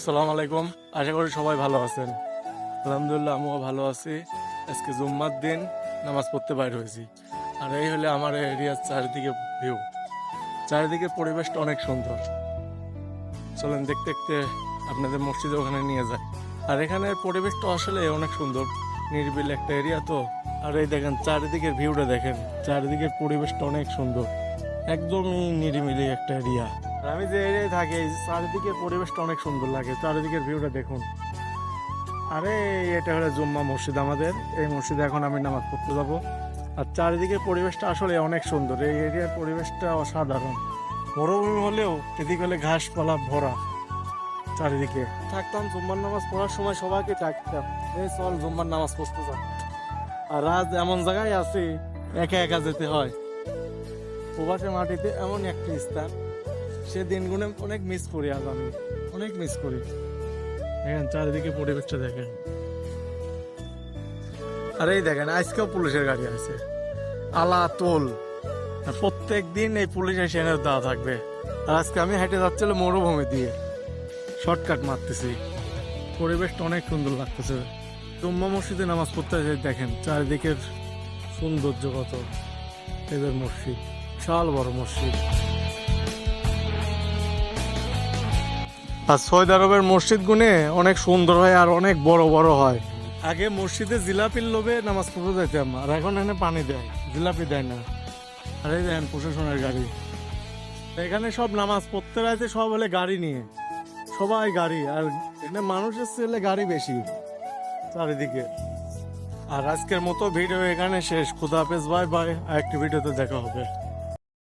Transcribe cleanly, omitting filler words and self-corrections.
আসসালামু আলাইকুম। আশা করি সবাই ভালো আছেন। আলহামদুলিল্লাহ আমিও ভালো আছি। আজকে জুম্মার দিন নামাজ পড়তে বাইর হয়েছি। আর এই হলে আমার এরিয়ার চারিদিকে ভিউ, চারিদিকে পরিবেশটা অনেক সুন্দর। চলেন দেখতে দেখতে আপনাদের মসজিদে ওখানে নিয়ে যায়। আর এখানের পরিবেশটা আসলে অনেক সুন্দর, নিরিবিলি একটা এরিয়া তো। আর এই দেখেন চারিদিকের ভিউটা দেখেন, চারিদিকের পরিবেশটা অনেক সুন্দর, একদমই নিরিবিলি একটা এরিয়া। আমি যে এরিয়ায় থাকি এই চারিদিকের পরিবেশটা অনেক সুন্দর লাগে, চারিদিকের ভিউটা দেখুন। আরে এটা হলো জুম্মা মসজিদ আমাদের, এই মসজিদে এখন আমি নামাজ পড়তে যাব। আর চারিদিকের পরিবেশটা আসলে অনেক সুন্দর, এই এরিয়ার পরিবেশটা অসাধারণ। মরুভূমি হলেও এদিকে হলে ঘাসপালা ভরা চারিদিকে। থাকতাম জুম্মার নামাজ পড়ার সময় সবাইকে ডাকতাম, এই চল জুম্মার নামাজ পড়তে যা। আর আজ এমন জায়গায় আছি একা একা যেতে হয়। প্রবাসী মাটিতে এমন একটা স্থান, সে দিনগুলো অনেক মিস করি। আজ আমি অনেক মিস করি। দেখেন চারিদিকে পরিবেশটা দেখেন। আর এই দেখেন আজকেও পুলিশের গাড়ি আছে আলা তোল। প্রত্যেক দিন এই পুলিশ এসে এনে দেওয়া থাকবে। আর আজকে আমি হেঁটে যাচ্ছিল মরুভূমি দিয়ে, শর্টকাট মারতেছি। পরিবেশটা অনেক সুন্দর লাগতেছে। জুম্মা মসজিদে নামাজ পড়তে দেখেন চারিদিকের সৌন্দর্য কত। এদের মসজিদ বিশাল বড় মসজিদ। আর সৌদি আরবের মসজিদ গুনে অনেক সুন্দর হয় আর অনেক বড় বড় হয়। আগে মসজিদে জিলাপির লোভে নামাজ পড়তে যাইতাম, আর এখন এখানে পানি দেয়, জিলাপি দেয় না। আর এই দেখেন প্রশাসনের গাড়ি, এখানে সব নামাজ পড়তে রাইতে সব হলে গাড়ি নিয়ে, সবাই গাড়ি। আর এখানে মানুষের ছেলে গাড়ি বেশি চারিদিকে। আর আজকের মতো ভিডিও এখানে শেষ। খুদা হাফেজ, বাই বাই। আর একটি ভিডিওতে দেখা হবে।